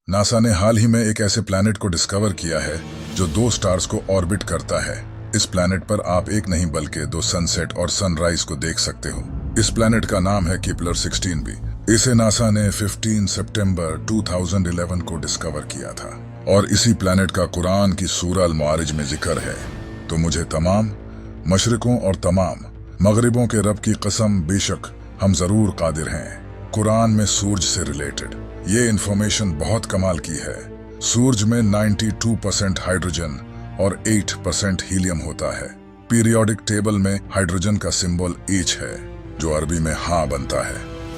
NASA ने हाल ही में एक ऐसे प्लैनेट को डिस्कवर किया है जो दो स्टार्स को ऑर्बिट करता है। इस प्लैनेट पर आप एक नहीं बल्कि दो सनसेट और सनराइज को देख सकते हो। इस प्लैनेट का नाम है केपलर 16b। इसे नासा ने 15 सितंबर 2011 को डिस्कवर किया था और इसी प्लैनेट का कुरान की सूरह अल-मारिज में जिक्र है। तो मुझे तमाम मशरिकों और तमाम मगरिबों के रब की कसम, बेशक हम जरूर कादिर हैं। कुरान में सूरज से रिलेटेड ये इंफॉर्मेशन बहुत कमाल की है। सूरज में 92% हाइड्रोजन और 8% हीलियम होता है। पीरियोडिक टेबल में हाइड्रोजन का सिंबल H है जो अरबी में हाँ बनता है।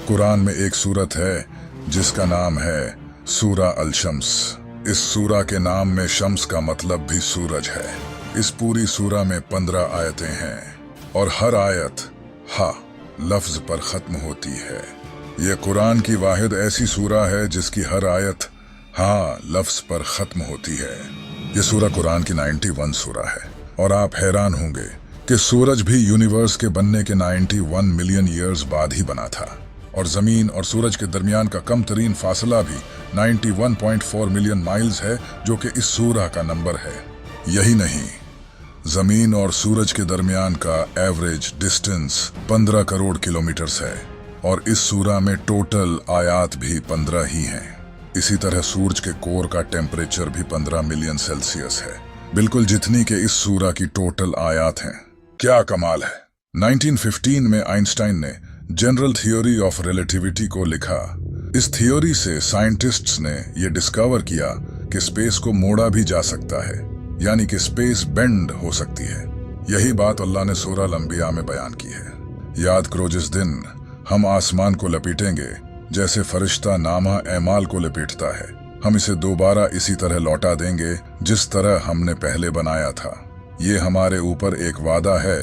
कुरान में एक सूरत है जिसका नाम है सूरा अल-शम्स। इस सूरा के नाम में शम्स का मतलब भी सूरज है। इस पूरी सूरा में 15 आयतें हैं और हर आयत हा लफ्ज पर खत्म होती है। ये कुरान की वाहिद ऐसी सूरा है जिसकी हर आयत हाँ लफ्ज पर खत्म होती है। ये सूरा कुरान की 91 सूरा है और आप हैरान होंगे कि सूरज भी यूनिवर्स के बनने के 91 मिलियन ईयर्स बाद ही बना था और जमीन और सूरज के दरमियान का कम तरीन फासला भी 91.4 मिलियन माइल्स है जो कि इस सूरा का नंबर है। यही नहीं, जमीन और सूरज के दरमियान का एवरेज डिस्टेंस 15 करोड़ किलोमीटर्स है और इस सूरा में टोटल आयात भी 15 ही हैं। इसी तरह सूरज के कोर का टेम्परेचर भी 15 मिलियन सेल्सियस है, बिल्कुल जितनी के इस सूरा की टोटल आयात हैं। क्या कमाल है। 1915 में आइंस्टाइन ने जनरल थ्योरी ऑफ रिलेटिविटी को लिखा। इस थ्योरी से साइंटिस्ट्स ने यह डिस्कवर किया कि स्पेस को मोड़ा भी जा सकता है, यानी कि स्पेस बेंड हो सकती है। यही बात अल्लाह ने सूरह अल-अंबिया में बयान की है। याद करो, जिस दिन हम आसमान को लपेटेंगे जैसे फरिश्ता नामा एमाल को लपेटता है, हम इसे दोबारा इसी तरह लौटा देंगे जिस तरह हमने पहले बनाया था। ये हमारे ऊपर एक वादा है,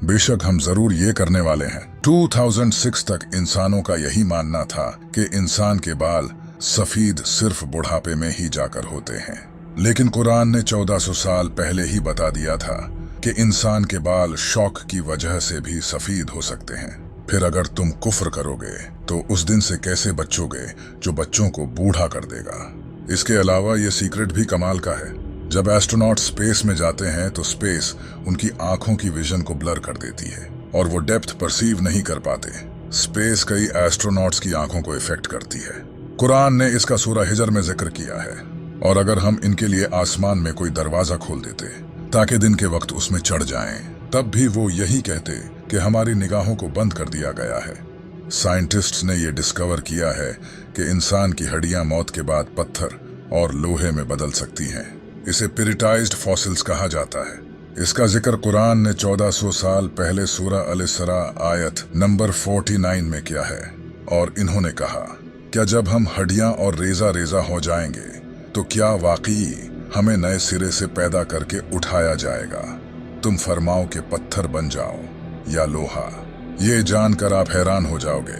बेशक हम जरूर ये करने वाले हैं। 2006 तक इंसानों का यही मानना था कि इंसान के बाल सफेद सिर्फ बुढ़ापे में ही जाकर होते हैं, लेकिन कुरान ने 1400 साल पहले ही बता दिया था कि इंसान के बाल शौक की वजह से भी सफेद हो सकते हैं। फिर अगर तुम कुफ्र करोगे तो उस दिन से कैसे बचोगे जो बच्चों को बूढ़ा कर देगा। इसके अलावा ये सीक्रेट भी कमाल का है। जब एस्ट्रोनॉट स्पेस में जाते हैं तो स्पेस उनकी आंखों की विजन को ब्लर कर देती है और वो डेप्थ परसीव नहीं कर पाते। स्पेस कई एस्ट्रोनॉट्स की आंखों को इफेक्ट करती है। कुरान ने इसका सूरह हिजर में जिक्र किया है। और अगर हम इनके लिए आसमान में कोई दरवाजा खोल देते ताकि दिन के वक्त उसमें चढ़ जाएं, तब भी वो यही कहते कि हमारी निगाहों को बंद कर दिया गया है। साइंटिस्ट्स ने यह डिस्कवर किया है कि इंसान की हड्डियां मौत के बाद पत्थर और लोहे में बदल सकती हैं। इसे पिरिटाइज्ड फॉसिल्स कहा जाता है। इसका जिक्र कुरान ने 1400 साल पहले सूरह अल-इसरा आयत नंबर 49 में किया है और इन्होंने कहा, क्या जब हम हड्डियां और रेजा रेजा हो जाएंगे तो क्या वाकई हमें नए सिरे से पैदा करके उठाया जाएगा? तुम फरमाओ कि पत्थर बन जाओ या लोहा। ये जानकर आप हैरान हो जाओगे।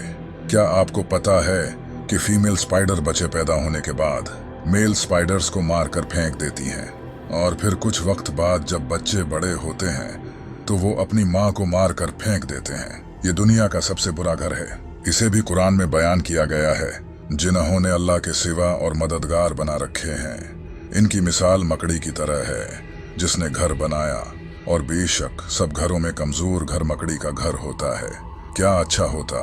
क्या आपको पता है कि फीमेल स्पाइडर बच्चे पैदा होने के बाद मेल स्पाइडर्स को मारकर फेंक देती हैं और फिर कुछ वक्त बाद जब बच्चे बड़े होते हैं तो वो अपनी माँ को मारकर फेंक देते हैं। ये दुनिया का सबसे बुरा घर है। इसे भी कुरान में बयान किया गया है। जिन्होंने अल्लाह के सिवा और मददगार बना रखे हैं, इनकी मिसाल मकड़ी की तरह है जिसने घर बनाया, और बेशक सब घरों में कमजोर घर मकड़ी का घर होता है। क्या अच्छा होता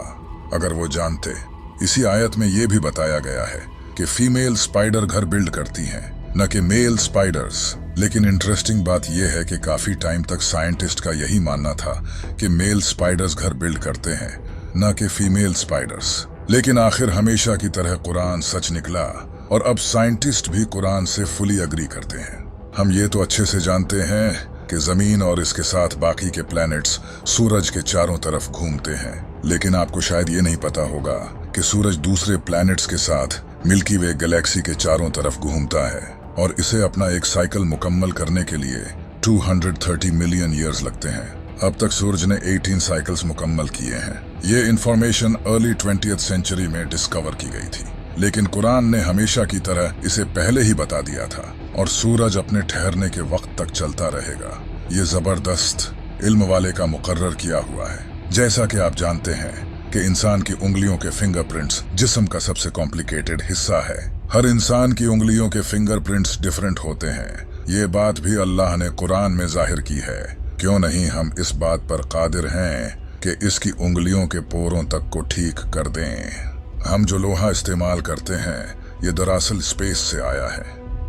अगर वो जानते। इसी आयत में ये भी बताया गया है कि फीमेल स्पाइडर घर बिल्ड करती हैं, न कि मेल स्पाइडर्स। लेकिन इंटरेस्टिंग बात यह है कि काफी टाइम तक साइंटिस्ट का यही मानना था कि मेल स्पाइडर्स घर बिल्ड करते हैं, न कि फीमेल स्पाइडर्स। लेकिन आखिर हमेशा की तरह कुरान सच निकला और अब साइंटिस्ट भी कुरान से फुली अग्री करते हैं। हम ये तो अच्छे से जानते हैं कि जमीन और इसके साथ बाकी के प्लैनेट्स सूरज के चारों तरफ घूमते हैं, लेकिन आपको शायद ये नहीं पता होगा कि सूरज दूसरे प्लैनेट्स के साथ मिल्की वे गैलेक्सी के चारों तरफ घूमता है और इसे अपना एक साइकिल मुकम्मल करने के लिए 230 मिलियन ईयर्स लगते हैं। अब तक सूरज ने 18 साइकिल्स मुकम्मल किए हैं। ये इंफॉर्मेशन अर्ली 20th सेंचुरी में डिस्कवर की गई थी, लेकिन कुरान ने हमेशा की तरह इसे पहले ही बता दिया था और सूरज अपने ठहरने के वक्त तक चलता रहेगा। ये जबरदस्त इल्म वाले का मुकर्रर किया हुआ है। जैसा कि आप जानते हैं कि इंसान की उंगलियों के फिंगरप्रिंट्स जिस्म का सबसे कॉम्प्लिकेटेड हिस्सा है। हर इंसान की उंगलियों के फिंगरप्रिंट्स डिफरेंट होते हैं। ये बात भी अल्लाह ने कुरान में जाहिर की है। क्यों नहीं हम इस बात पर कादिर हैं कि इसकी उंगलियों के पोरों तक को ठीक कर दें। हम जो लोहा इस्तेमाल करते हैं ये दरअसल स्पेस से आया है।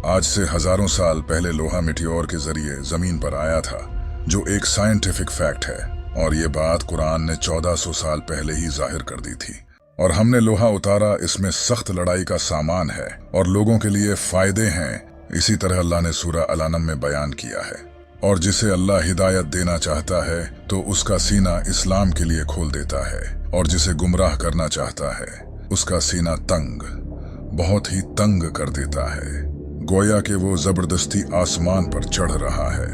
आज से हजारों साल पहले लोहा मिटियोर के जरिए जमीन पर आया था, जो एक साइंटिफिक फैक्ट है, और ये बात कुरान ने 1400 साल पहले ही जाहिर कर दी थी। और हमने लोहा उतारा, इसमें सख्त लड़ाई का सामान है और लोगों के लिए फायदे हैं। इसी तरह अल्लाह ने सूरह अल-अनम में बयान किया है। और जिसे अल्लाह हिदायत देना चाहता है तो उसका सीना इस्लाम के लिए खोल देता है, और जिसे गुमराह करना चाहता है उसका सीना तंग, बहुत ही तंग कर देता है, गोया कि वो जबरदस्ती आसमान पर चढ़ रहा है।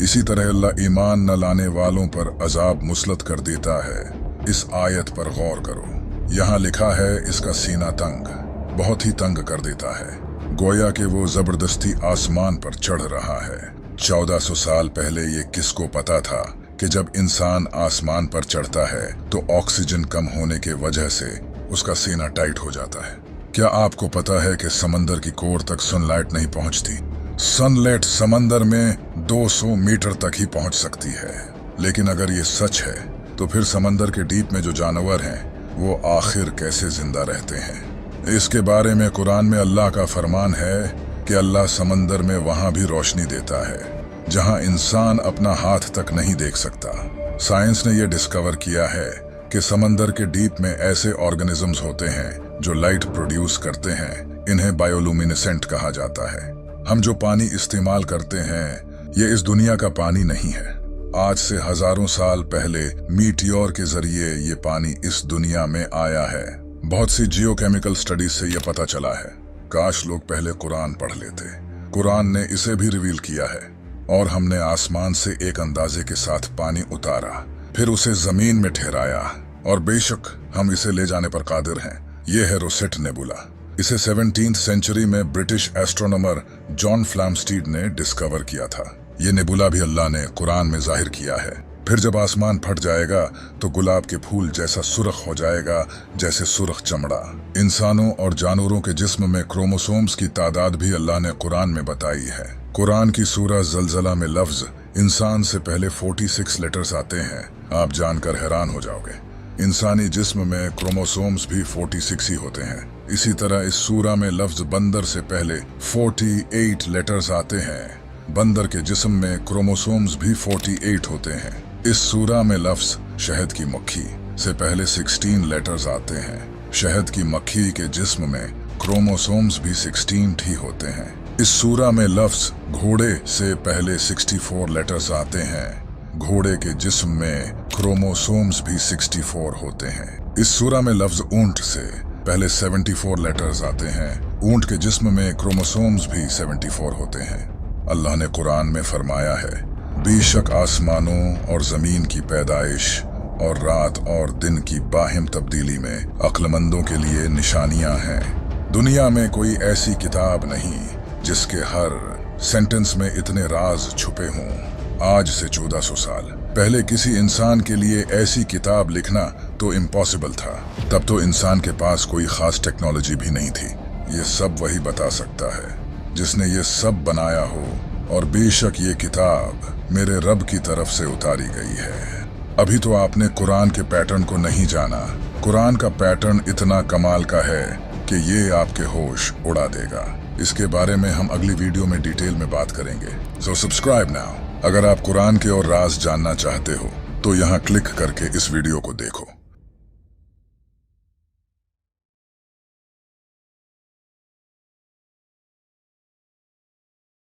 इसी तरह अल्लाह ईमान न लाने वालों पर अजाब मुसलत कर देता है। इस आयत पर गौर करो, यहाँ लिखा है इसका सीना तंग, बहुत ही तंग कर देता है, गोया कि वो जबरदस्ती आसमान पर चढ़ रहा है। 1400 साल पहले ये किसको पता था कि जब इंसान आसमान पर चढ़ता है तो ऑक्सीजन कम होने के वजह से उसका सीना टाइट हो जाता है। क्या आपको पता है कि समंदर की कोर तक सनलाइट नहीं पहुंचती? सनलाइट समंदर में 200 मीटर तक ही पहुंच सकती है। लेकिन अगर ये सच है तो फिर समंदर के डीप में जो जानवर हैं वो आखिर कैसे जिंदा रहते हैं? इसके बारे में कुरान में अल्लाह का फरमान है कि अल्लाह समंदर में वहां भी रोशनी देता है जहां इंसान अपना हाथ तक नहीं देख सकता। साइंस ने यह डिस्कवर किया है कि समंदर के डीप में ऐसे ऑर्गेनिजम्स होते हैं जो लाइट प्रोड्यूस करते हैं। इन्हें बायोलुमिनेसेंट कहा जाता है। हम जो पानी इस्तेमाल करते हैं ये इस दुनिया का पानी नहीं है। आज से हजारों साल पहले मीटियोर के जरिए ये पानी इस दुनिया में आया है। बहुत सी जियोकेमिकल स्टडीज से ये पता चला है। काश लोग पहले कुरान पढ़ लेते। कुरान ने इसे भी रिवील किया है। और हमने आसमान से एक अंदाजे के साथ पानी उतारा, फिर उसे जमीन में ठहराया, और बेशक हम इसे ले जाने पर कादिर हैं। ये है रोसेट नेबुला। इसे 17th सेंचुरी में ब्रिटिश एस्ट्रोनॉमर जॉन फ्लैमस्टीड ने डिस्कवर किया था। ये नेबुला भी अल्लाह ने कुरान में जाहिर किया है। फिर जब आसमान फट जाएगा तो गुलाब के फूल जैसा सुर्ख हो जाएगा, जैसे सुर्ख चमड़ा। इंसानों और जानवरों के जिस्म में क्रोमोसोम्स की तादाद भी अल्लाह ने कुरान में बताई है। कुरान की सूरह ज़लज़ला में लफ्ज इंसान से पहले 46 लेटर्स आते हैं। आप जानकर हैरान हो जाओगे। इंसानी जिस्म में क्रोमोसोम्स भी 46 ही होते हैं। इसी तरह इस सूरा में लफ्ज बंदर से पहले 48 लेटर्स आते हैं। बंदर के जिस्म में क्रोमोसोम्स भी 48 होते हैं। इस सूरा में लफ्ज शहद की मक्खी से पहले 16 लेटर्स आते हैं। शहद की मक्खी के जिस्म में क्रोमोसोम्स भी 16 ही होते हैं। इस सूरा में लफ्ज घोड़े से पहले 64 लेटर्स आते हैं। घोड़े के जिस्म में क्रोमोसोम्स भी 64 होते हैं। इस सूरा में लफ्ज ऊंट से पहले 74 लेटर्स आते हैं। ऊंट के जिस्म में क्रोमोसोम्स भी 74 होते हैं। अल्लाह ने कुरान में फरमाया है, बेशक आसमानों और जमीन की पैदाइश और रात और दिन की बाहिम तब्दीली में अक्लमंदों के लिए निशानियां हैं। दुनिया में कोई ऐसी किताब नहीं जिसके हर सेंटेंस में इतने राज छुपे हों। आज से 1400 साल पहले किसी इंसान के लिए ऐसी किताब लिखना तो इम्पॉसिबल था। तब तो इंसान के पास कोई खास टेक्नोलॉजी भी नहीं थी। ये सब वही बता सकता है जिसने ये सब बनाया हो, और बेशक ये किताब मेरे रब की तरफ से उतारी गई है। अभी तो आपने कुरान के पैटर्न को नहीं जाना। कुरान का पैटर्न इतना कमाल का है कि ये आपके होश उड़ा देगा। इसके बारे में हम अगली वीडियो में डिटेल में बात करेंगे। So subscribe now. अगर आप कुरान के और राज जानना चाहते हो तो यहाँ क्लिक करके इस वीडियो को देखो।